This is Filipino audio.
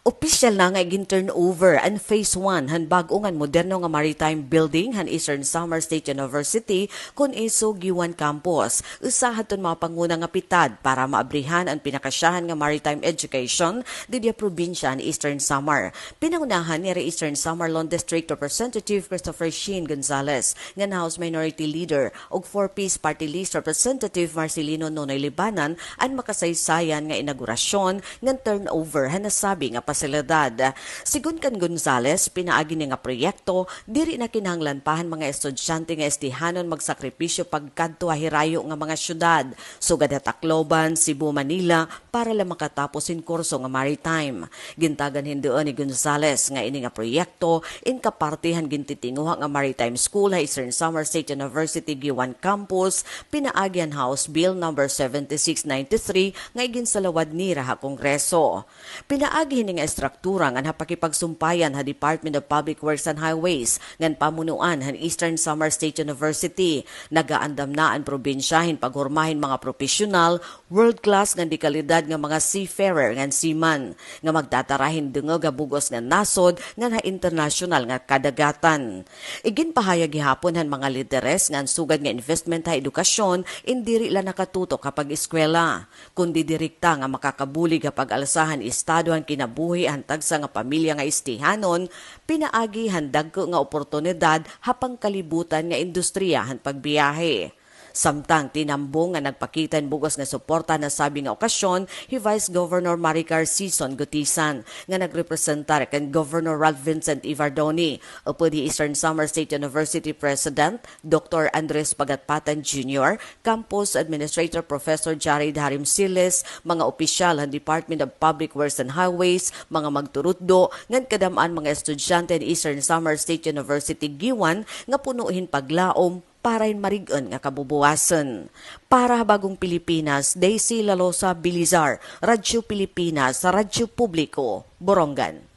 Opisyal na nga gin-turnover ang Phase 1 han bag-o nga moderno nga maritime building han Eastern Samar State University kun iso Giwan Campus. Usahaton mga panguna nga pitad para maabrihan ang pinakasyahan nga maritime education didya probinsya ni Eastern Samar. Pinangunahan ni Eastern Samar Lone District Representative Christopher Sheen Gonzales, nga House Minority Leader ug 4-piece Party List Representative Marcelino Nonoy Libanan ang makasaysayan nga inaugurasyon nga turnover han nasabi nga pasilidad. Sigun kan Gonzales, pinaagi ni nga proyekto, diri na kinahanglan pahan mga estudyante nga estihanon magsakripisyo pagkadto hirayo nga mga syudad, sugad at Tacloban, Cebu, Manila, para lang makatapos in kurso nga maritime. Gintagan hindoon ni Gonzales nga ini nga proyekto, in kapartihan gintitinguha nga maritime school ha Eastern Samar State University Giwan Campus, pinaagian House Bill No. 7693 nga iginsalawad ni Raha Kongreso. Pinaagi ni nga estruktura nga napakipagsumpayan ha Department of Public Works and Highways ngan pamunuan han Eastern Samar State University. Nagaandam na ang probinsyahin paghurmahin mga profesional, world-class nga dekalidad nga mga seafarer ngan seaman nga magtatarahin dungog nga bugos nga nasod nga international nga kadagatan. Iginpahayag gihapon han mga lideres ngan sugad nga investment ha edukasyon indiri la nakatutok kapag eskwela, kundi direkta nga makakabulig kapag alsahan estado ang kinabuhi ang tagsa nga pamilya nga istihanon, pinaagi handag ko nga oportunidad hapang kalibutan nga industriya han pagbiyahe. Samtang tinambong nga nagpakitan bugos nga suporta na sabi nga okasyon, hi Vice Governor Maricar Sison Gutisan nga nagrepresentar kan Governor Ralph Vincent Ivardoni, upo di Eastern Samar State University President Dr. Andres Pagatpatan Jr., Campus Administrator Professor Jared Harim Siles, mga opisyal ng Department of Public Works and Highways, mga magturutdo, ngan kadamaan mga estudyante ni Eastern Samar State University Giwan nga punuhin paglaom para marig-on nga kabubuwasan. Para Bagong Pilipinas, Daisy Lalosa Bilizar, Radyo Pilipinas, Radyo Publiko, Borongan.